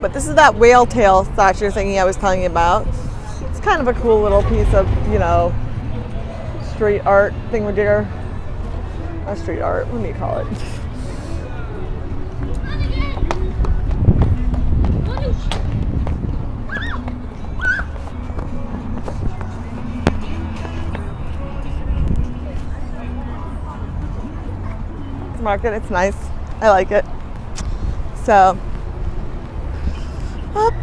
But this is that whale tail statue thingy I was telling you about. It's kind of a cool little piece of, street art thingamajigger. Not street art, what do you call it? Market, it's nice. I like it. So, up.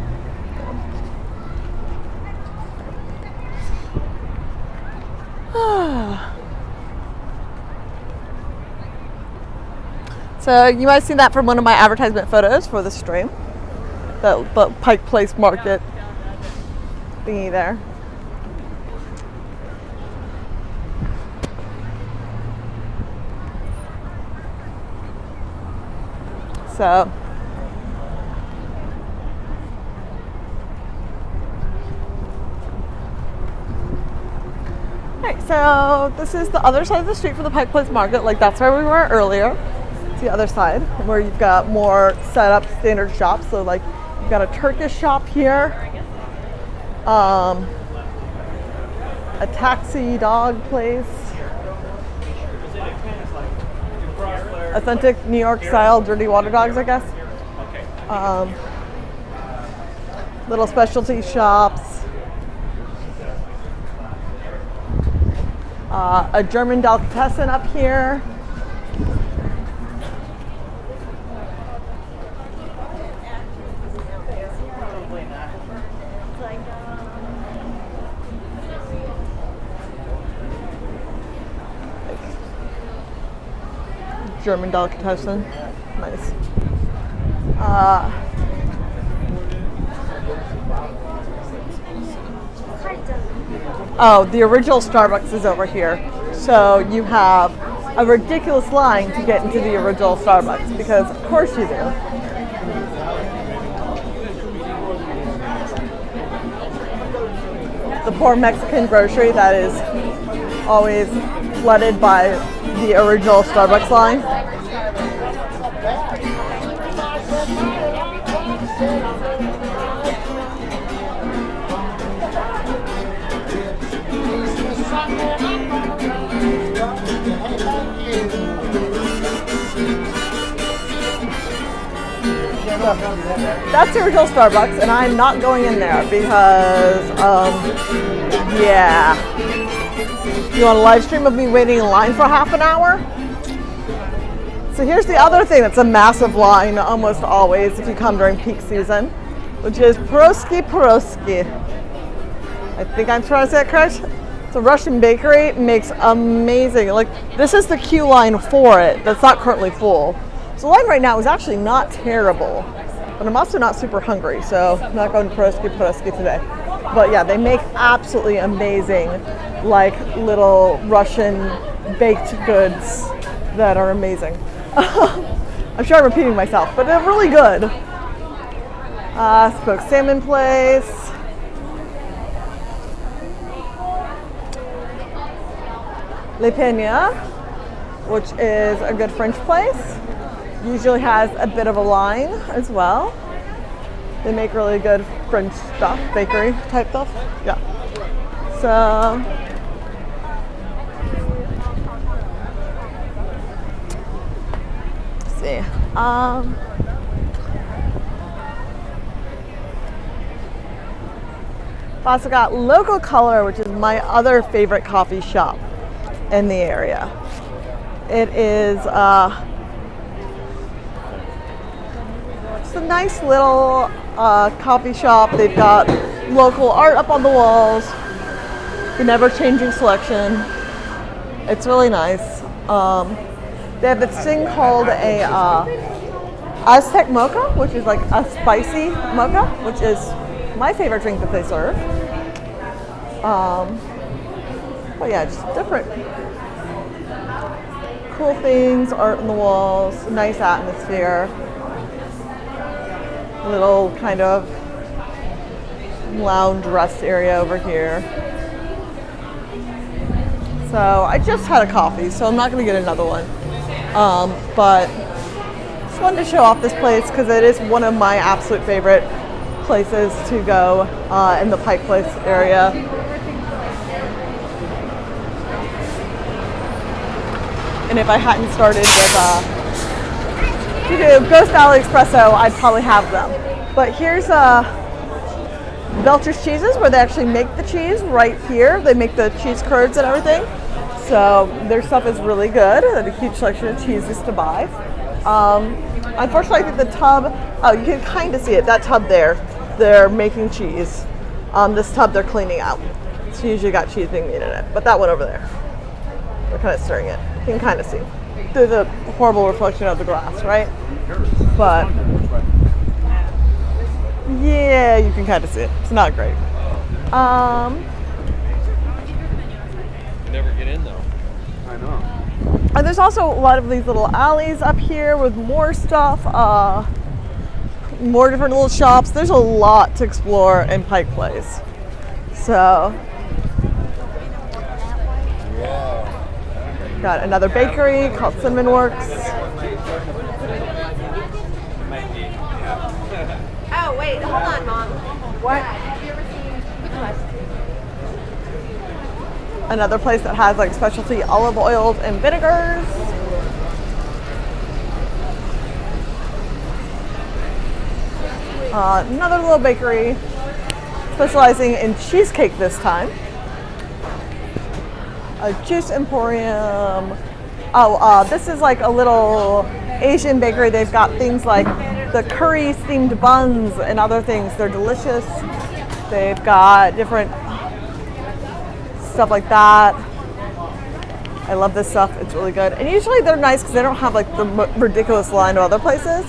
So you might have seen that from one of my advertisement photos for the stream. The Pike Place Market thingy there. So, alright, so this is the other side of the street for the Pike Place Market. Like, that's where we were earlier. It's the other side where you've got more set up standard shops. So, like, you've got a Turkish shop here, a taxi dog place, authentic New York style dirty water dogs, I guess. Little specialty shops, a German delicatessen up here. German delicatessen, nice. Oh, the original Starbucks is over here. So you have a ridiculous line to get into the original Starbucks, because of course you do. The poor Mexican grocery that is always flooded by the original Starbucks line. So, that's the original Starbucks, and I'm not going in there because, yeah. You want a live stream of me waiting in line for half an hour? So here's the other thing that's a massive line almost always if you come during peak season, which is Pierogi. I think I'm trying to say it correct. It's a Russian bakery, makes amazing, like this is the queue line for it that's not currently full. So the line right now is actually not terrible, but I'm also not super hungry, so I'm not going to Pierogi today. But yeah, they make absolutely amazing, like little Russian baked goods that are amazing. I'm sure I'm repeating myself, but they're really good. Smoked salmon place. Le Peña, which is a good French place. Usually has a bit of a line as well. They make really good French stuff, bakery type stuff. Yeah. So, let's see. I've also got Local Color, which is my other favorite coffee shop in the area. It is it's a nice little coffee shop. They've got local art up on the walls, the never-changing selection. It's really nice. They have this thing called a Aztec mocha, which is like a spicy mocha, which is my favorite drink that they serve. But yeah, just different cool things, art on the walls, nice atmosphere. Little kind of lounge rest area over here. So I just had a coffee, so I'm not going to get another one. But Just wanted to show off this place because it is one of my absolute favorite places to go in the Pike Place area. And if I hadn't started with Ghost Alley Espresso, I'd probably have them. But here's Belcher's Cheeses, where they actually make the cheese right here. They make the cheese curds and everything. So their stuff is really good. They have a huge selection of cheeses to buy. Unfortunately, I think the tub, oh, you can kind of see it, that tub there, they're making cheese. This tub they're cleaning out. It's usually got cheese being made in it. But that one over there, they're kind of stirring it. You can kind of see through the horrible reflection of the glass, right? But yeah, you can kind of see it. It's not great. You never get in though. I know. And there's also a lot of these little alleys up here with more stuff, more different little shops. There's a lot to explore in Pike Place. So, got another bakery called Cinnamon Works. Oh, wait, hold on, Mom. What? Have you ever seen Another place that has like specialty olive oils and vinegars. Another little bakery specializing in cheesecake this time. A juice emporium. Oh, this is like a little Asian bakery. They've got things like the curry steamed buns and other things. They're delicious. They've got different stuff like that. I love this stuff. It's really good. And usually they're nice because they don't have like the ridiculous line of other places.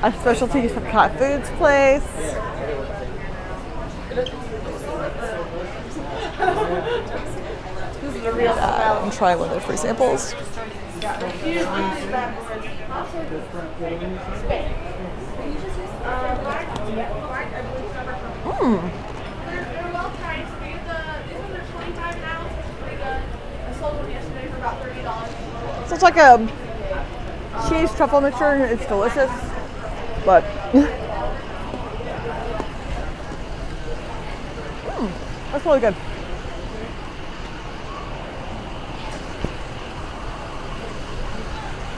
A specialty cat foods place. I'm trying one of their free samples. So it's like a cheese truffle mixture. It's delicious, but that's really good.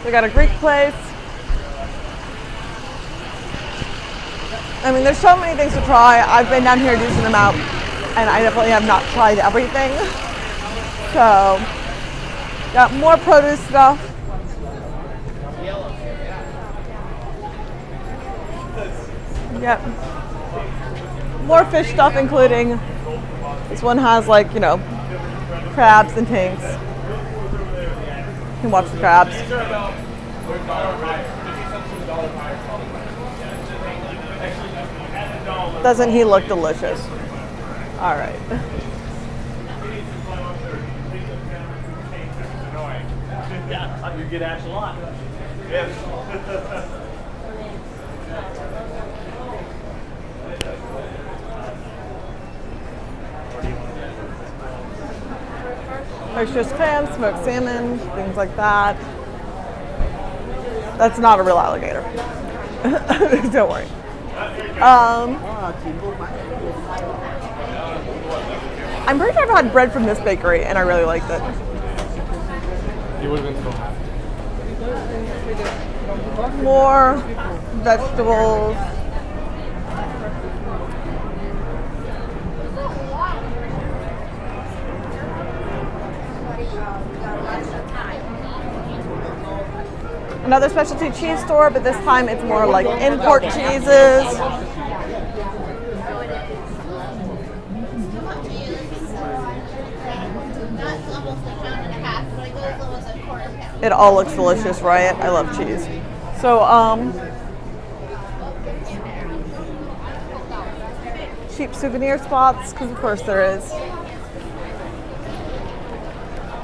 They got a Greek place. I mean, there's so many things to try. I've been down here a decent amount, and I definitely have not tried everything. So, got more produce stuff. Yep. More fish stuff, including this one has like, you know, crabs and tanks. You can watch the crabs. Doesn't he look delicious? All right. Yeah, you get asked a lot. Yes. There's just clams, smoked salmon, things like that. That's not a real alligator. Don't worry. I'm pretty sure I've had bread from this bakery and I really liked it. You would have been so happy. More vegetables. Another specialty cheese store, but this time it's more like import cheeses. It all looks delicious, right? I love cheese. So, cheap souvenir spots, because of course there is.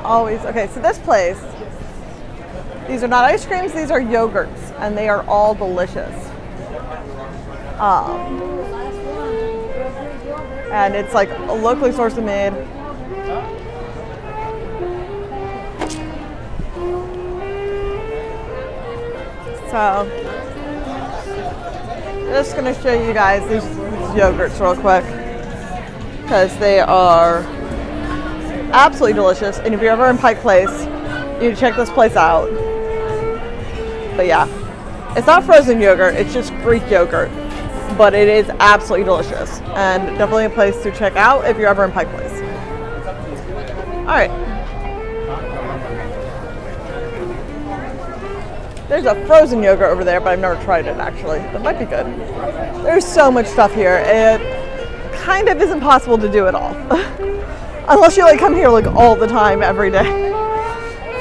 Always. Okay, so this place, these are not ice creams, these are yogurts, and they are all delicious. And it's like locally sourced and made. So, just gonna show you guys these yogurts real quick because they are absolutely delicious. And if you're ever in Pike Place, you need to check this place out. But yeah, it's not frozen yogurt, it's just Greek yogurt. But it is absolutely delicious and definitely a place to check out if you're ever in Pike Place. All right. There's a frozen yogurt over there, but I've never tried it actually. That might be good. There's so much stuff here. It kind of is impossible to do it all. Unless you like come here like all the time, every day.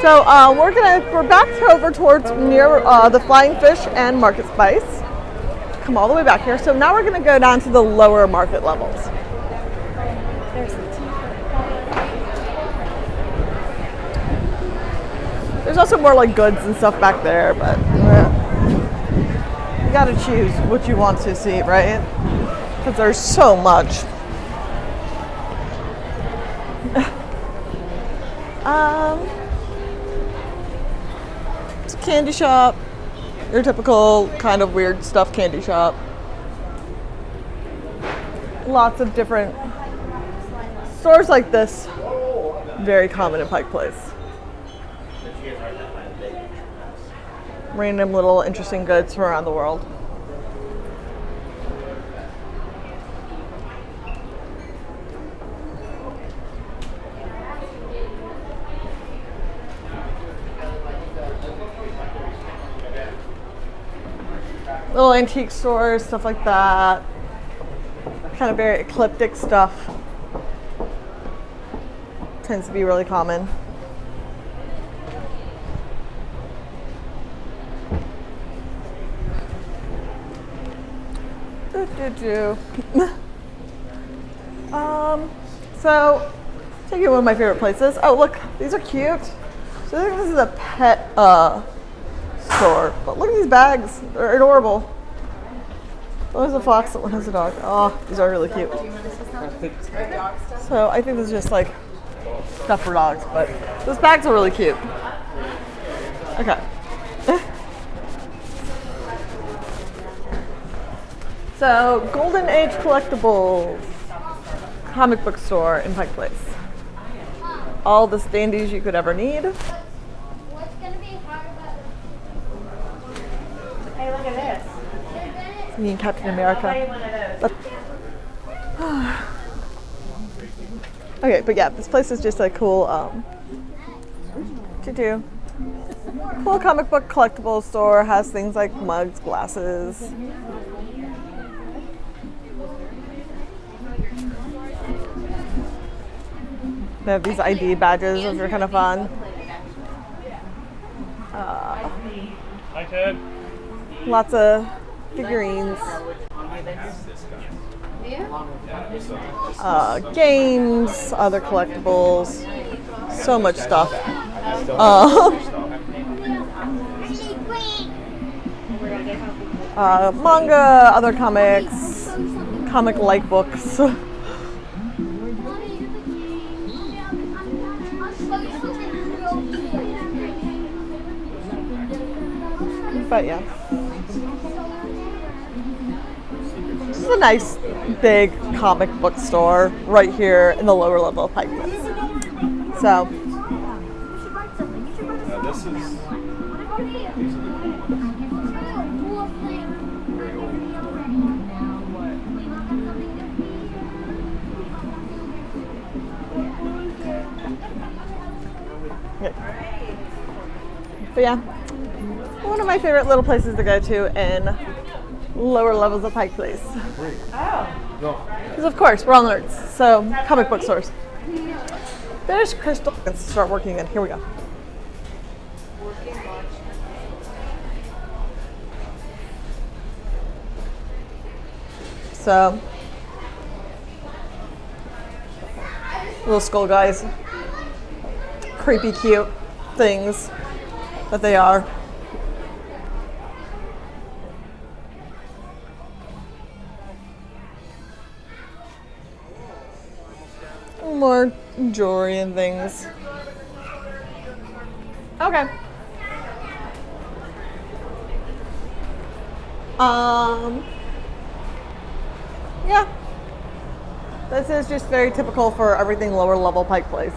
So we're back over towards near the Flying Fish and Market Spice. Come all the way back here. So now we're gonna go down to the lower market levels. There's also more like goods and stuff back there, but you gotta choose what you want to see, right? Because there's so much. It's a candy shop. Your typical kind of weird stuff candy shop. Lots of different stores like this. Very common in Pike Place. Random little interesting goods from around the world. Little antique stores, stuff like that. Kind of very eclectic stuff. Tends to be really common. So, taking one of my favorite places. Oh, look, these are cute. So I think this is a pet store. But look at these bags. They're adorable. One has a fox, one has a dog. Oh, these are really cute. So I think this is just like stuff for dogs, but those bags are really cute. Okay. So, Golden Age Collectibles, comic book store in Pike Place. All the standees you could ever need. What's gonna be hard about it? Hey, look at this. You mean Captain America? Okay, but yeah, this place is just a cool, cool comic book collectibles store. Has things like mugs, glasses. They have these ID badges, those are kind of fun. Hi, Ted. Lots of figurines. Games, other collectibles, so much stuff. Manga, other comics, comic-like books. But yeah, this is a nice big comic book store right here in the lower level of Pike Place. So, This is. but yeah, one of my favorite little places to go to in lower levels of Pike Place. Because of course, we're all nerds, so comic book stores. There's Crystal. Let's start working again. Here we go. So, little skull guys. Creepy cute things that they are. More jewelry and things. Okay. Um, yeah. This is just very typical for everything lower level Pike Place.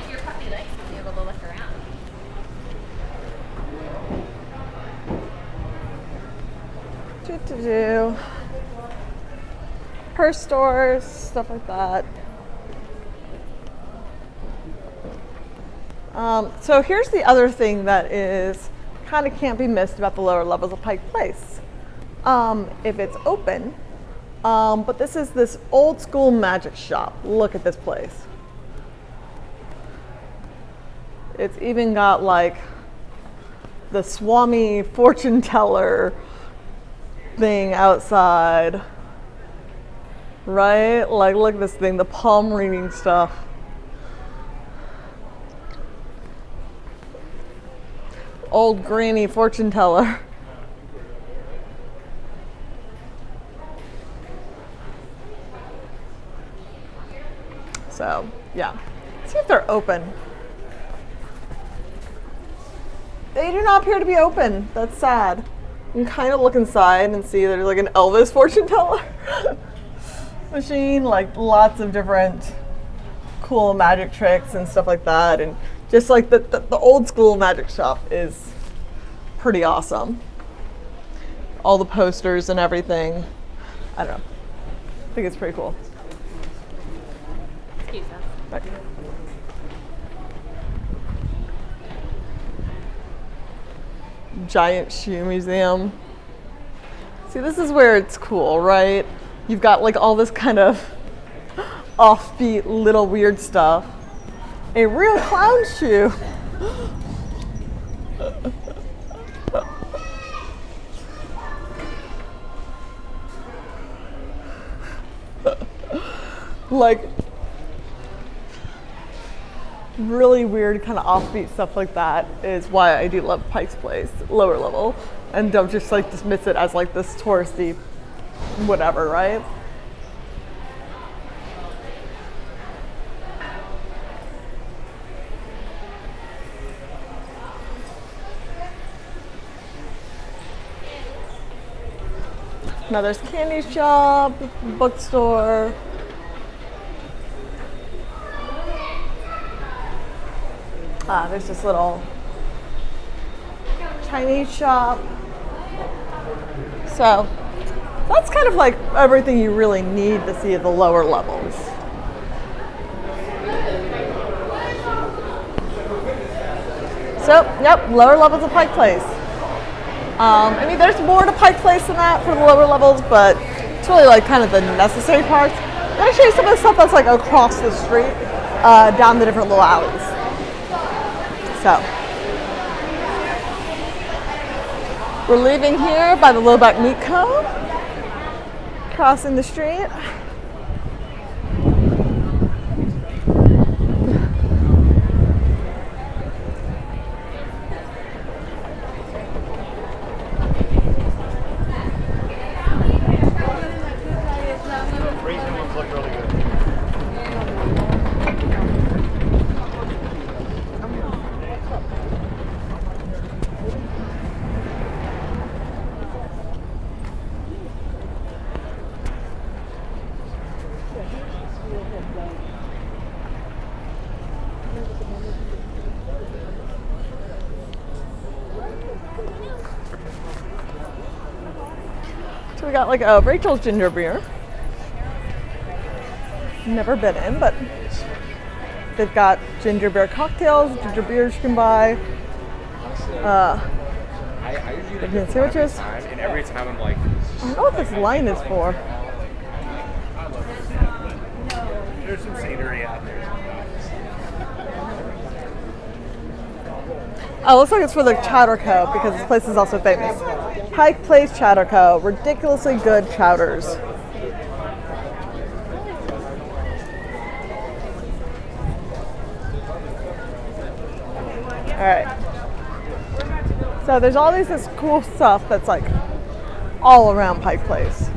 Your puppy likes being able to look around. Purse stores, stuff like that. So here's the other thing that is kind of can't be missed about the lower levels of Pike Place. If it's open, but this old school magic shop. Look at this place. It's even got like the Swami fortune teller thing outside. Right? Like, look at this thing, the palm reading stuff. Old granny fortune teller. So, yeah. Let's see if they're open. They do not appear to be open. That's sad. You can kind of look inside and see there's like an Elvis fortune teller machine, like lots of different cool magic tricks and stuff like that. And just like the old school magic shop is pretty awesome. All the posters and everything. I don't know. I think it's pretty cool. Excuse us. Right. Giant shoe museum. See, this is where it's cool, right? You've got like all this kind of offbeat little weird stuff. A real clown shoe. Like really weird kind of offbeat stuff like that is why I do love Pike's Place, lower level, and don't just like dismiss it as like this touristy whatever, right? Now there's candy shop, bookstore. There's this little Chinese shop. So that's kind of like everything you really need to see at the lower levels. So, yep, lower levels of Pike Place. I mean, there's more to Pike Place than that for the lower levels, but it's really like kind of the necessary parts. I'm going to show you some of the stuff that's like across the street, down the different little alleys. So, we're leaving here by the Lowback Meat Co. Crossing the street. Raisin ones look really good. So we got like a Rachel's ginger beer. Never been in, but they've got ginger beer cocktails, ginger beers you can buy. I usually Like get sandwiches. time, and every time I'm like, I don't know what this line is for. there's some scenery out there. Oh, looks like it's for the Chowder Co. because this place is also famous. Pike Place Chowder Co. Ridiculously good chowders. All right. So there's all this cool stuff that's like all around Pike Place.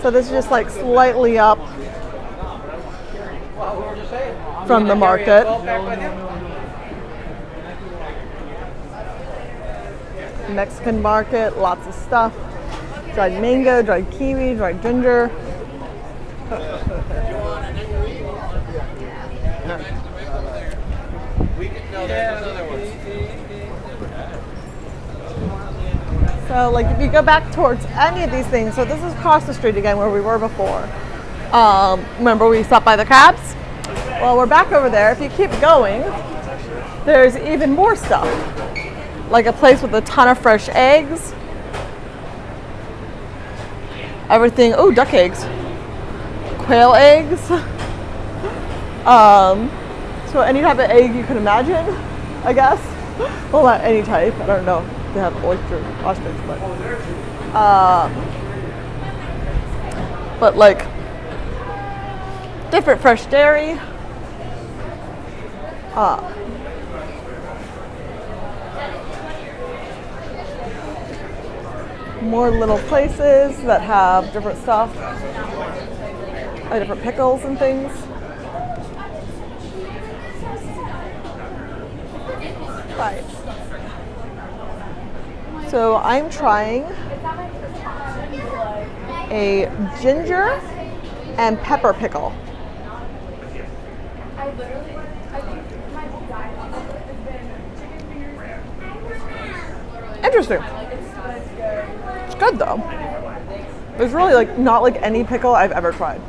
So this is just like slightly up from the market. Mexican market, lots of stuff. Dried mango, dried kiwi, dried ginger. So like if you go back towards any of these things, so this is across the street again where we were before. Remember we stopped by the crabs? Well, we're back over there. If you keep going, there's even more stuff. Like a place with a ton of fresh eggs. Everything, oh, duck eggs. Quail eggs. So any type of egg you can imagine, I guess. Well, not any type, I don't know. They have ostrich, but like different fresh dairy. More little places that have different stuff, different pickles and things. Right. So I'm trying a ginger and pepper pickle. Interesting. It's good though. It's really like not like any pickle I've ever tried.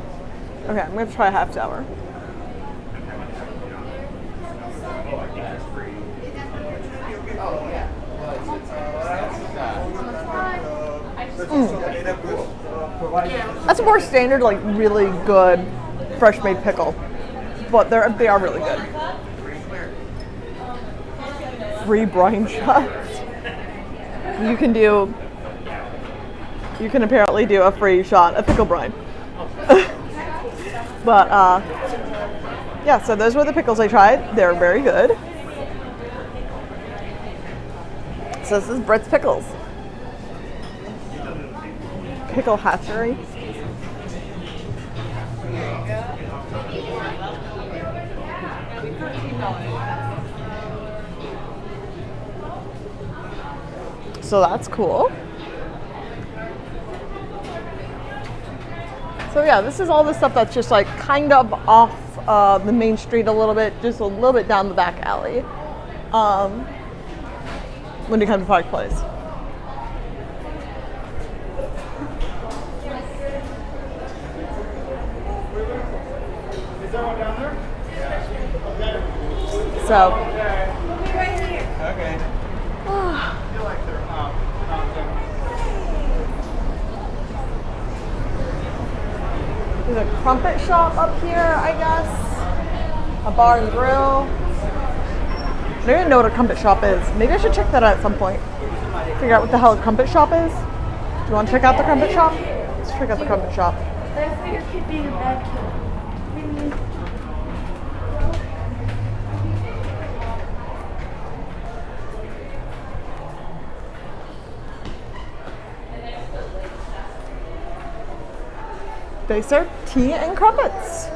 Okay, I'm gonna try a half sour. That's a more standard, like really good, fresh made pickle, but they are really good. Free brine shots. You can apparently do a free shot of pickle brine. But yeah, so those were the pickles I tried. They're very good. So this is Brett's Pickles. Pickle hatchery. So that's cool. So yeah, this is all the stuff that's just like kind of off the main street a little bit, just a little bit down the back alley when you come to Pike Place. So, Okay. there's a crumpet shop up here, I guyou a bar and grill. I don't even know what a crumpet shop is. Maybe I should check that out at some point. Figure out what the hell a crumpet shop is. Do you want to check out the crumpet shop? Let's check out the crumpet shop. That's for your kid being a bad kid. They serve tea and crumpets.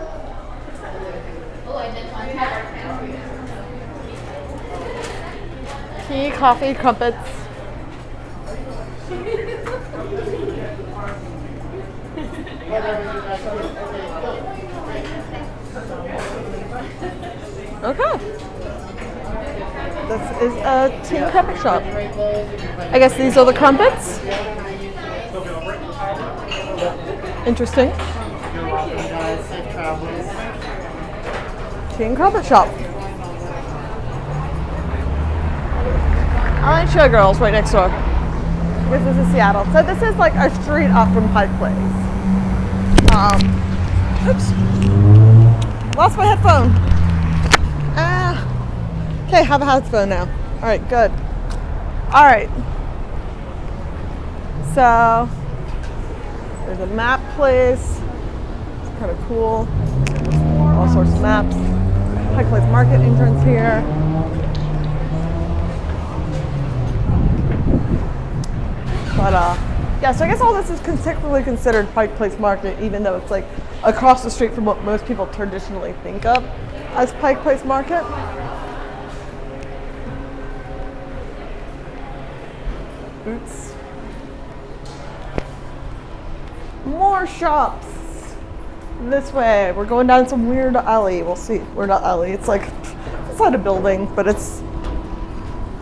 Tea, coffee, crumpets. Okay. This is a tea and crumpet shop. I guess these are the crumpets. Interesting. Tea and crumpet shop. Island Showgirls right next door. This is Seattle. So this is like a street up from Pike Place. Oops. Lost my headphone. Okay, have a headphone now. All right, good. All right. So there's a map place. It's kind of cool. all sorts of maps. Pike Place Market entrance here. But yeah, so I guess all this is technically considered Pike Place Market, even though it's like across the street from what most people traditionally think of as Pike Place Market. Boots. More shops. This way. We're going down some weird alley. We'll see. We're not alley. It's like inside a building, but it's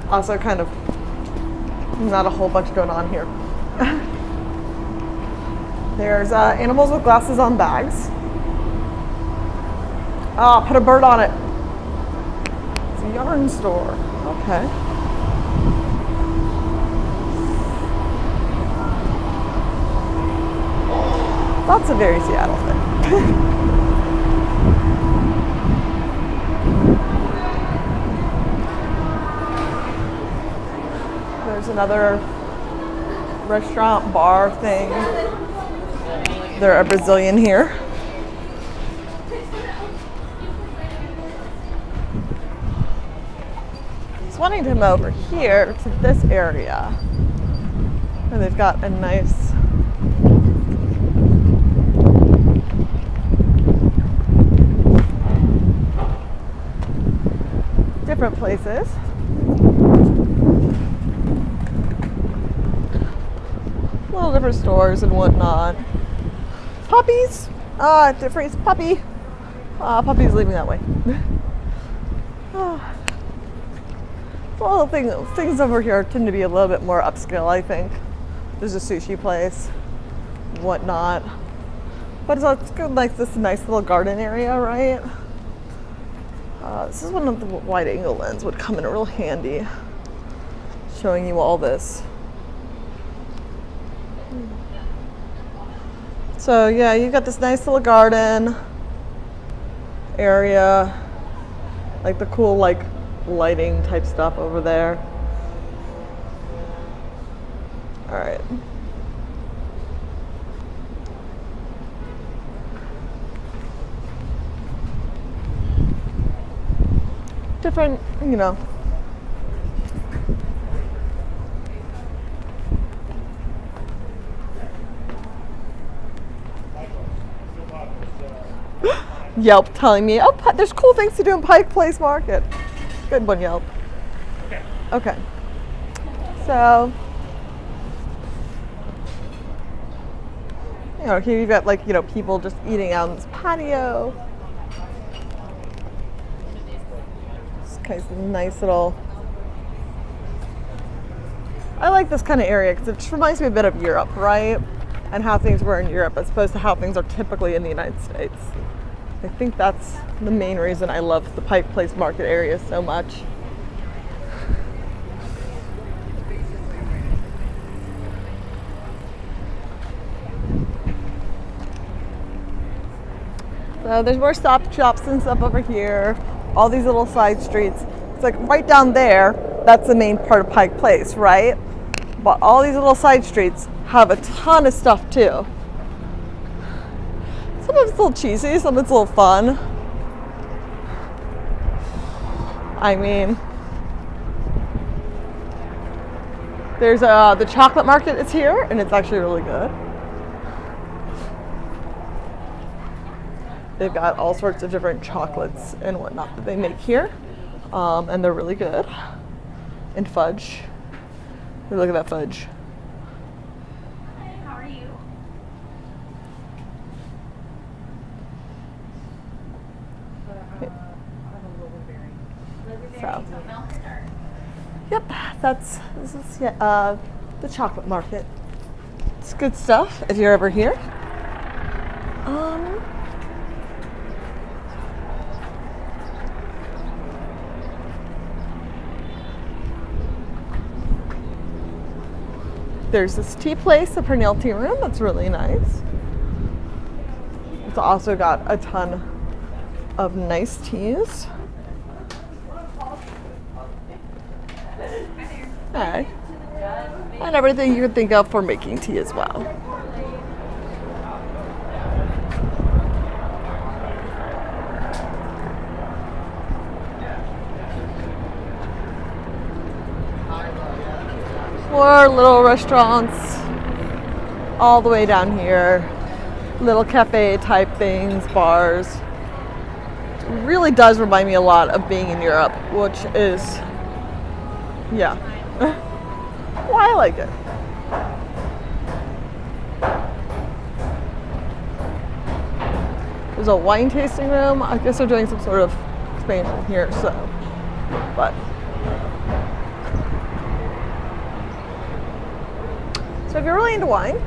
also kind of not a whole bunch going on here. There's animals with glasses on bags. Ah, put a bird on it. It's a yarn store. Okay. That's a very Seattle thing. There's another restaurant, bar thing. They're a Brazilian here. Just wanting to come over here to this area. And they've got a nice different places. Little different stores and whatnot. Puppies. Different puppy. Puppy's leaving that way. Well, things over here tend to be a little bit more upscale, I think. There's a sushi place, whatnot. But it's good, like this nice little garden area, right? This is one of the wide angle lens would come in real handy, showing you all this. So yeah, you got this nice little garden area, like the cool like lighting type stuff over there. All right. Different, you know. Yelp telling me, oh, there's cool things to do in Pike Place Market. Good one, Yelp. Okay. So, you know, here you've got like, you know, people just eating out on this patio. This guy's a nice little. I like this kind of area because it just reminds me a bit of Europe, right? And how things were in Europe as opposed to how things are typically in the United States. I think that's the main reason I love the Pike Place Market area so much. So there's more stop shops and stuff over here. All these little side streets. It's like right down there, that's the main part of Pike Place, right? But all these little side streets have a ton of stuff too. Some of it's a little cheesy, some of it's a little fun. I mean, there's the chocolate market is here, and it's actually really good. They've got all sorts of different chocolates and whatnot that they make here, and they're really good. And fudge. Look at that fudge. How are you? So, yep, this is the chocolate market. It's good stuff if you're ever here. There's this tea place, the Pernell Tea Room. That's really nice. It's also got a ton of nice teas. Hi. And everything you can think of for making tea as well. more little restaurants all the way down here. Little cafe type things, bars. It really does remind me a lot of being in Europe, which is, yeah, why I like it. There's a wine tasting room. I guess they're doing some sort of expansion here, so, but. So if you're really into wine,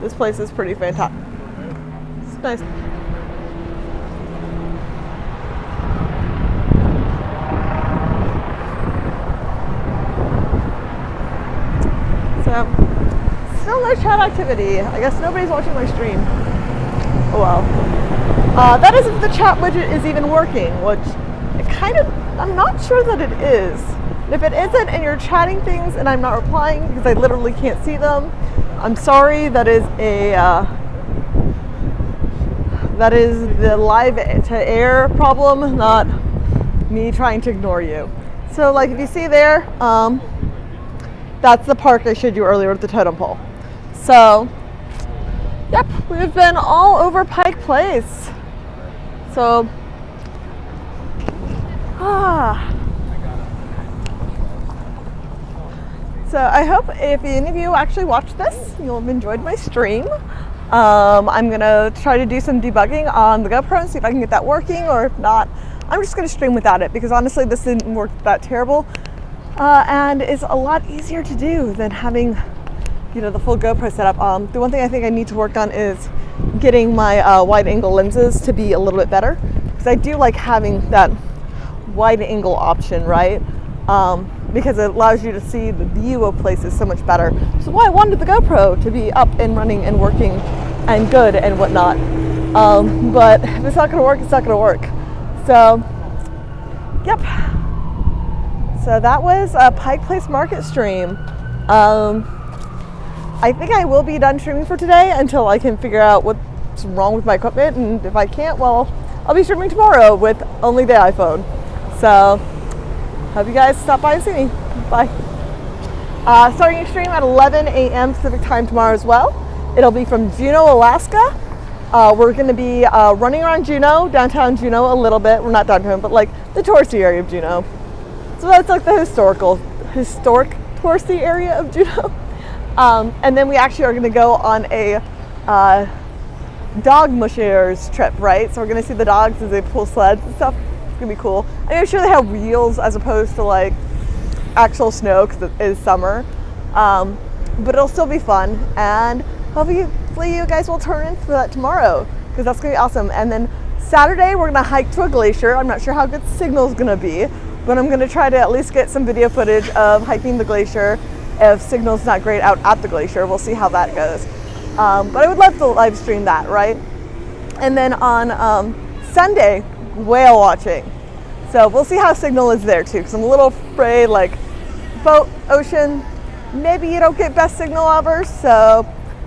this place is pretty fantastic. It's nice. So, still no chat activity. I guess nobody's watching my stream. Oh well. That is if the chat widget is even working, which I'm not sure that it is. If it isn't and you're chatting things and I'm not replying because I literally can't see them, I'm sorry. That is the live to air problem, not me trying to ignore you. So like if you see there, that's the park I showed you earlier with the totem pole. So yep, we've been all over Pike Place. So So I hope if any of you actually watched this, you'll have enjoyed my stream. I'm gonna try to do some debugging on the GoPro and see if I can get that working, or if not, I'm just gonna stream without it because honestly this didn't work that terrible. And it's a lot easier to do than having, the full GoPro setup. The one thing I think I need to work on is getting my wide angle lenses to be a little bit better, because I do like having that wide angle option, right? Because it allows you to see the view of places so much better. So why I wanted the GoPro to be up and running and working and good and whatnot. But if it's not gonna work, it's not gonna work. So, yep. So that was a Pike Place Market stream. I think I will be done streaming for today until I can figure out what's wrong with my equipment, and if I can't, well, I'll be streaming tomorrow with only the iPhone. So, hope you guys stop by and see me. Bye. Starting a stream at 11 a.m. Pacific time tomorrow as well. It'll be from Juneau, Alaska. We're going to be running around Juneau, downtown Juneau a little bit. We're not downtown, but like the touristy area of Juneau. So that's like the historic touristy area of Juneau. And then we actually are going to go on a dog mushers trip, right? So we're going to see the dogs as they pull sleds and stuff. It's going to be cool. I'm sure they have wheels as opposed to like actual snow because it is summer. But it'll still be fun. And hopefully you guys will turn in for that tomorrow because that's going to be awesome. And then Saturday we're going to hike to a glacier. I'm not sure how good signal is going to be, but I'm going to try to at least get some video footage of hiking the glacier. If signal's not great out at the glacier, we'll see how that goes. But I would love to live stream that, right? And then on Sunday, whale watching. So we'll see how signal is there too, because I'm a little afraid, like boat, ocean, maybe you don't get best signal ever. So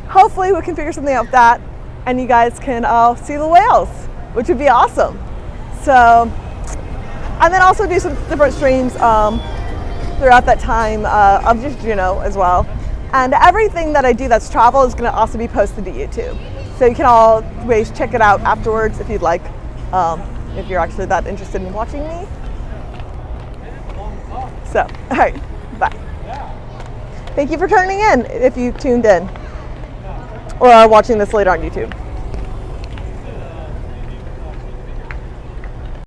hopefully we can figure something out with that and you guys can see the whales, which would be awesome. So, and then also do some different streams throughout that time of just Juneau as well. And everything that I do that's travel is going to also be posted to YouTube. So you can always check it out afterwards if you'd like, if you're actually that interested in watching me. So, all right, bye. Thank you for tuning in if you tuned in or are watching this later on YouTube.